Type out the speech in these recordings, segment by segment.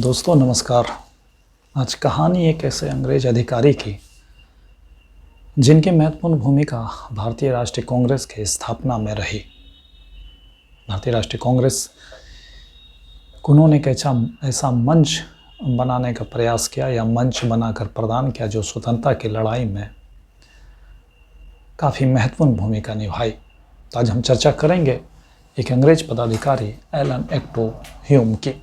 दोस्तों नमस्कार। आज कहानी एक ऐसे अंग्रेज अधिकारी की जिनकी महत्वपूर्ण भूमिका भारतीय राष्ट्रीय कांग्रेस की स्थापना में रही। भारतीय राष्ट्रीय कांग्रेस को उन्होंने एक ऐसा मंच बनाने का प्रयास किया या मंच बनाकर प्रदान किया जो स्वतंत्रता की लड़ाई में काफ़ी महत्वपूर्ण भूमिका निभाई। तो आज हम चर्चा करेंगे एक अंग्रेज पदाधिकारी एलन एक्टो ह्यूम की।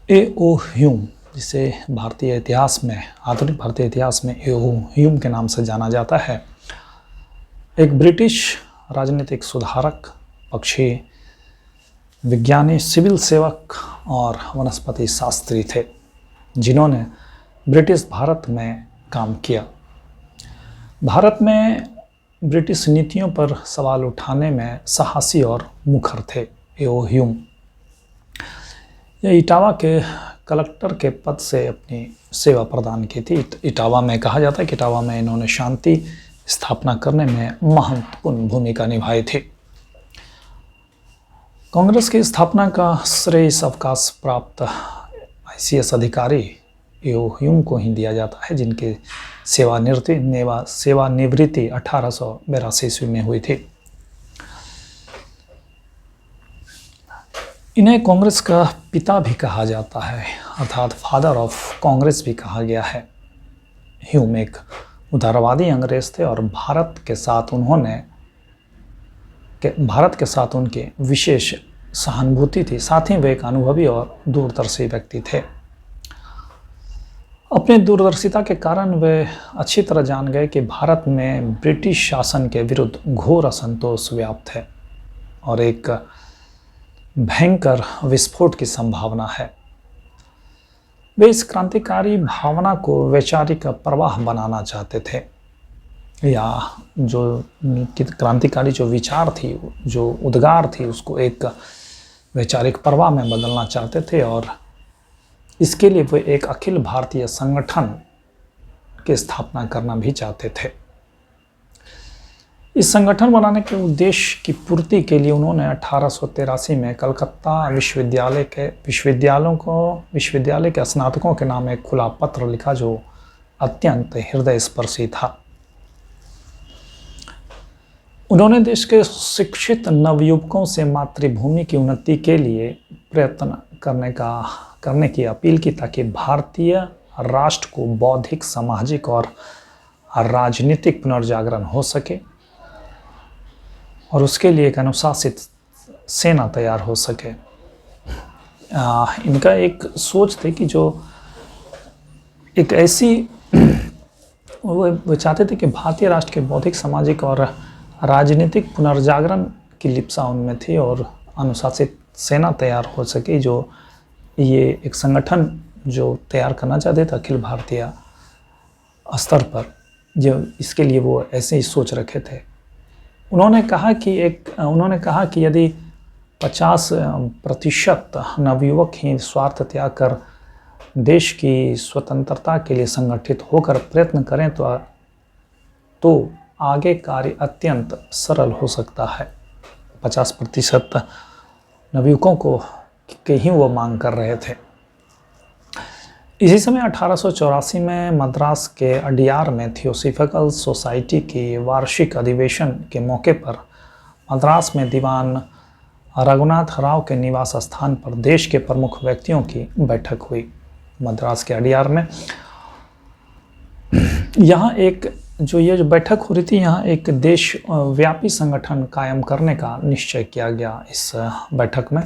ए.ओ. ह्यूम, जिसे भारतीय इतिहास में, आधुनिक भारतीय इतिहास में ए.ओ. ह्यूम के नाम से जाना जाता है, एक ब्रिटिश राजनीतिक सुधारक, पक्षी विज्ञानी, सिविल सेवक और वनस्पति शास्त्री थे जिन्होंने ब्रिटिश भारत में काम किया। भारत में ब्रिटिश नीतियों पर सवाल उठाने में साहसी और मुखर थे। ए.ओ. ह्यूम यह इटावा के कलेक्टर के पद से अपनी सेवा प्रदान की थी। इटावा में कहा जाता है कि इटावा में इन्होंने शांति स्थापना करने में महत्वपूर्ण भूमिका निभाई थी। कांग्रेस की स्थापना का श्रेय इस अवकाश प्राप्त आईसीएस अधिकारी ए.ओ. ह्यूम को ही दिया जाता है, जिनकी सेवानिवृत्ति 1882 ईस्वी में हुई थी। इन्हें कांग्रेस का पिता भी कहा जाता है, अर्थात फादर ऑफ कांग्रेस भी कहा गया है। ह्यूम एक उदारवादी अंग्रेज थे और भारत के साथ उनकी विशेष सहानुभूति थी। साथ ही वे एक अनुभवी और दूरदर्शी व्यक्ति थे। अपनी दूरदर्शिता के कारण वे अच्छी तरह जान गए कि भारत में ब्रिटिश शासन के विरुद्ध घोर असंतोष व्याप्त है और एक भयंकर विस्फोट की संभावना है। वे इस क्रांतिकारी भावना को वैचारिक प्रवाह बनाना चाहते थे, या जो क्रांतिकारी जो विचार थी, जो उद्गार थी, उसको एक वैचारिक प्रवाह में बदलना चाहते थे। और इसके लिए वे एक अखिल भारतीय संगठन की स्थापना करना भी चाहते थे। इस संगठन बनाने के उद्देश्य की पूर्ति के लिए उन्होंने 1883 में कलकत्ता विश्वविद्यालय के स्नातकों के नाम एक खुला पत्र लिखा जो अत्यंत हृदयस्पर्शी था। उन्होंने देश के शिक्षित नवयुवकों से मातृभूमि की उन्नति के लिए प्रयत्न करने की अपील की, ताकि भारतीय राष्ट्र को बौद्धिक, सामाजिक और राजनीतिक पुनर्जागरण हो सके और उसके लिए एक अनुशासित सेना तैयार हो सके। इनका एक सोच थी कि जो एक ऐसी वो चाहते थे कि भारतीय राष्ट्र के बौद्धिक, सामाजिक और राजनीतिक पुनर्जागरण की लिप्सा उनमें थी और अनुशासित सेना तैयार हो सके। जो ये एक संगठन जो तैयार करना चाहते थे अखिल भारतीय स्तर पर, जो इसके लिए वो ऐसे ही सोच रखे थे। उन्होंने कहा कि यदि 50% नवयुवक ही स्वार्थ त्याग कर देश की स्वतंत्रता के लिए संगठित होकर प्रयत्न करें तो आगे कार्य अत्यंत सरल हो सकता है। 50% नवयुवकों के ही वो मांग कर रहे थे। इसी समय 1884 में मद्रास के अडियार में थियोसॉफिकल सोसाइटी की वार्षिक अधिवेशन के मौके पर मद्रास में दीवान रघुनाथ राव के निवास स्थान पर देश के प्रमुख व्यक्तियों की बैठक हुई। मद्रास के अडियार में यहाँ जो बैठक हो रही थी, यहाँ एक देशव्यापी संगठन कायम करने का निश्चय किया गया इस बैठक में।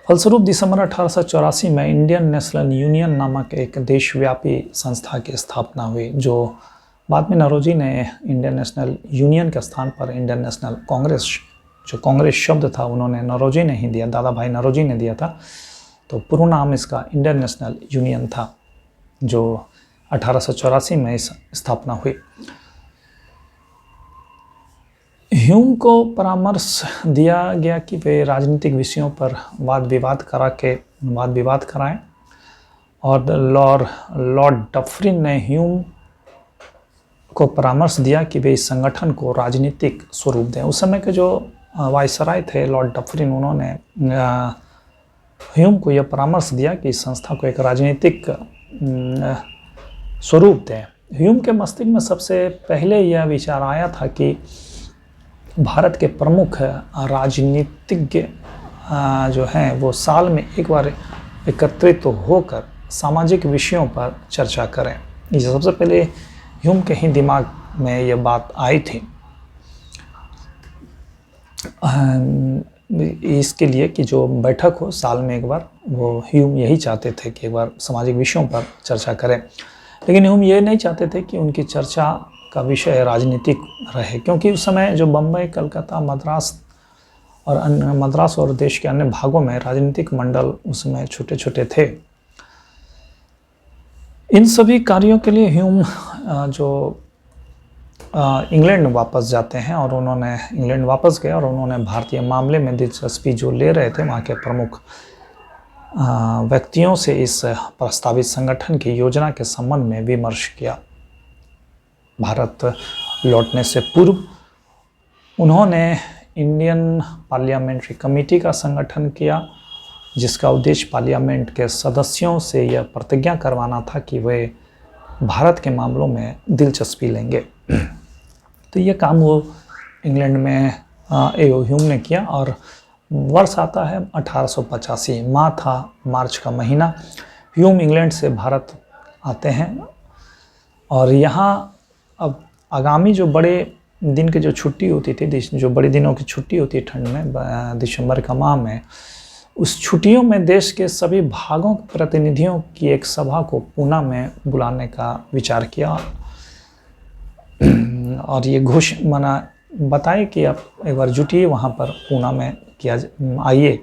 फलस्वरूप दिसंबर 1884 में इंडियन नेशनल यूनियन नामक एक देशव्यापी संस्था की स्थापना हुई, जो बाद में नौरोजी ने इंडियन नेशनल यूनियन के स्थान पर इंडियन नेशनल कांग्रेस, जो कांग्रेस शब्द था उन्होंने नौरोजी ने ही दिया, दादा भाई नौरोजी ने दिया था। तो पूर्ण नाम इसका इंडियन नेशनल यूनियन था, जो 1884 में इस स्थापना हुई। ह्यूम को परामर्श दिया गया कि वे राजनीतिक विषयों पर वाद विवाद कराएं और लॉर्ड डफरिन ने ह्यूम को परामर्श दिया कि वे इस संगठन को राजनीतिक स्वरूप दें। उस समय के जो वायसराय थे लॉर्ड डफरिन, उन्होंने ह्यूम को यह परामर्श दिया कि इस संस्था को एक राजनीतिक स्वरूप दें। ह्यूम के मस्तिष्क में सबसे पहले यह विचार आया था कि भारत के प्रमुख राजनीतिज्ञ जो हैं वो साल में एक बार एकत्रित तो होकर सामाजिक विषयों पर चर्चा करें। ये सबसे पहले ह्यूम के ही दिमाग में ये बात आई थी। इसके लिए कि जो बैठक हो साल में एक बार, वो ह्यूम यही चाहते थे कि एक बार सामाजिक विषयों पर चर्चा करें। लेकिन ह्यूम ये नहीं चाहते थे कि उनकी चर्चा का विषय राजनीतिक रहे, क्योंकि उस समय जो बम्बई, कलकत्ता, मद्रास और देश के अन्य भागों में राजनीतिक मंडल उसमें छोटे छोटे थे। इन सभी कार्यों के लिए ह्यूम इंग्लैंड वापस जाते हैं और उन्होंने इंग्लैंड वापस गए और उन्होंने भारतीय मामले में दिलचस्पी जो ले रहे थे वहाँ के प्रमुख व्यक्तियों से इस प्रस्तावित संगठन की योजना के संबंध में विमर्श किया। भारत लौटने से पूर्व उन्होंने इंडियन पार्लियामेंट्री कमेटी का संगठन किया, जिसका उद्देश्य पार्लियामेंट के सदस्यों से यह प्रतिज्ञा करवाना था कि वे भारत के मामलों में दिलचस्पी लेंगे। तो ये काम वो इंग्लैंड में ए.ओ. ह्यूम ने किया और वर्ष आता है 1885, माह था मार्च का महीना। ह्यूम इंग्लैंड से भारत आते हैं और यहाँ अब आगामी जो बड़े दिन की जो छुट्टी होती थी, जो बड़े दिनों की छुट्टी होती है ठंड में, दिसंबर का माह में, उस छुट्टियों में देश के सभी भागों के प्रतिनिधियों की एक सभा को पूना में बुलाने का विचार किया और ये बताए कि आप एक बार जुटिए वहाँ पर पूना में आइए।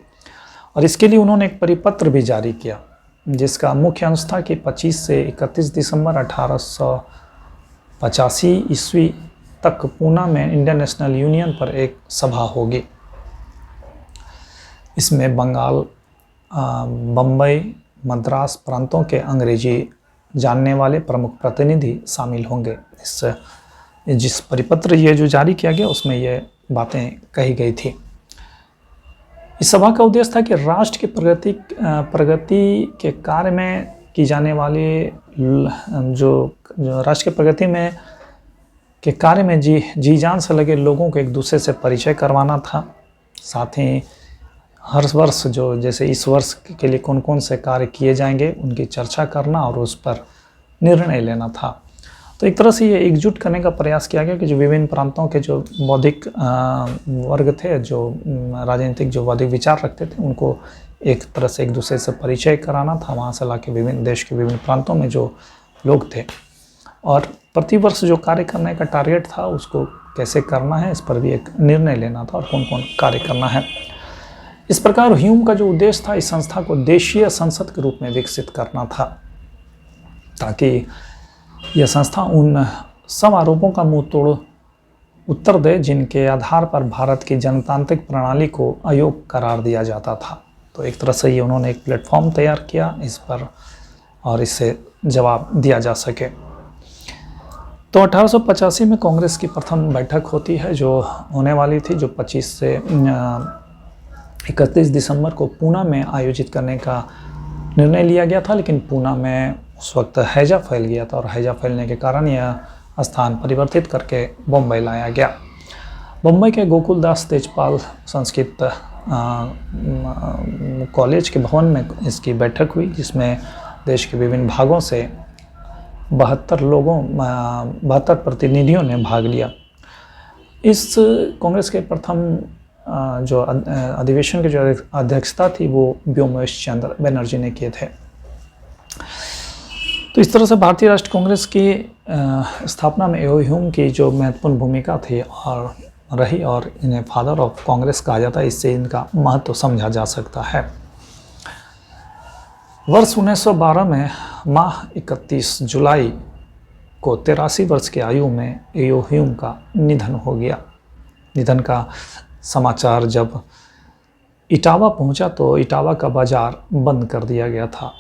और इसके लिए उन्होंने एक परिपत्र भी जारी किया, जिसका मुख्य अंश था कि 25 से 31 दिसंबर 1885 ईस्वी तक पूना में इंडियन नेशनल यूनियन पर एक सभा होगी। इसमें बंगाल, बम्बई, मद्रास प्रांतों के अंग्रेजी जानने वाले प्रमुख प्रतिनिधि शामिल होंगे। जिस परिपत्र ये जो जारी किया गया उसमें ये बातें कही गई थी। इस सभा का उद्देश्य था कि राष्ट्र की प्रगति के कार्य में की जाने वाली जो राष्ट्र की प्रगति में के कार्य में जी जान से लगे लोगों को एक दूसरे से परिचय करवाना था। साथ ही हर वर्ष जैसे इस वर्ष के लिए कौन कौन से कार्य किए जाएंगे उनकी चर्चा करना और उस पर निर्णय लेना था। तो एक तरह से ये एकजुट करने का प्रयास किया गया कि जो विभिन्न प्रांतों के जो बौद्धिक वर्ग थे, जो राजनीतिक जो बौद्धिक विचार रखते थे, उनको एक तरह से एक दूसरे से परिचय कराना था। वहाँ से लाके विभिन्न देश के विभिन्न प्रांतों में जो लोग थे और प्रतिवर्ष जो कार्य करने का टारगेट था उसको कैसे करना है इस पर भी एक निर्णय लेना था और कौन कौन कार्य करना है। इस प्रकार ह्यूम का जो उद्देश्य था इस संस्था को देशीय संसद के रूप में विकसित करना था, ताकि यह संस्था उन सब आरोपों का मुंह तोड़ उत्तर दे जिनके आधार पर भारत की जनतांत्रिक प्रणाली को अयोग्य करार दिया जाता था। तो एक तरह से ये उन्होंने एक प्लेटफॉर्म तैयार किया इस पर और इससे जवाब दिया जा सके। तो 1885 में कांग्रेस की प्रथम बैठक होती है जो होने वाली थी, जो 25 से 31 दिसंबर को पूना में आयोजित करने का निर्णय लिया गया था। लेकिन पूना में उस वक्त हैजा फैल गया था और हैजा फैलने के कारण यह स्थान परिवर्तित करके बम्बई लाया गया। बम्बई के गोकुलदास तेजपाल संस्कृत कॉलेज के भवन में इसकी बैठक हुई, जिसमें देश के विभिन्न भागों से 72 प्रतिनिधियों ने भाग लिया। इस कांग्रेस के प्रथम जो अधिवेशन की जो अध्यक्षता थी वो व्योमेश चंद्र बनर्जी ने किए थे। तो इस तरह से भारतीय राष्ट्रीय कांग्रेस की स्थापना में ए.ओ. ह्यूम की जो महत्वपूर्ण भूमिका थी और रही और इन्हें फादर ऑफ कांग्रेस कहा जाता है, इससे इनका महत्व समझा जा सकता है। वर्ष 1912 में माह 31 जुलाई को 83 वर्ष की आयु में ए.ओ. ह्यूम का निधन हो गया। निधन का समाचार जब इटावा पहुंचा तो इटावा का बाजार बंद कर दिया गया था।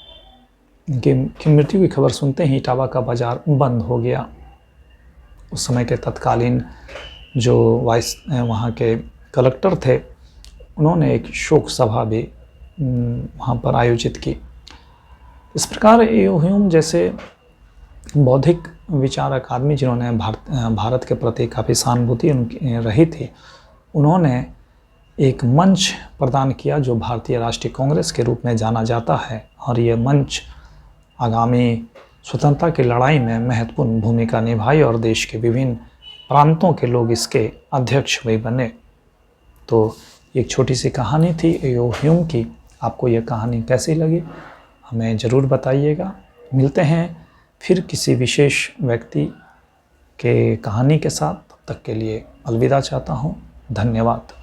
इनकी मृत्यु की खबर सुनते ही इटावा का बाजार बंद हो गया। उस समय के तत्कालीन जो वहाँ के कलेक्टर थे, उन्होंने एक शोक सभा भी वहाँ पर आयोजित की। इस प्रकार एओ ह्यूम जैसे बौद्धिक विचारक आदमी जिन्होंने भारत के प्रति काफ़ी सहानुभूति उनकी रही थी, उन्होंने एक मंच प्रदान किया जो भारतीय राष्ट्रीय कांग्रेस के रूप में जाना जाता है, और ये मंच आगामी स्वतंत्रता की लड़ाई में महत्वपूर्ण भूमिका निभाई और देश के विभिन्न प्रांतों के लोग इसके अध्यक्ष भी बने। तो एक छोटी सी कहानी थी एओ ह्यूम की। आपको यह कहानी कैसी लगी हमें ज़रूर बताइएगा। मिलते हैं फिर किसी विशेष व्यक्ति के कहानी के साथ। तब तक के लिए अलविदा चाहता हूँ। धन्यवाद।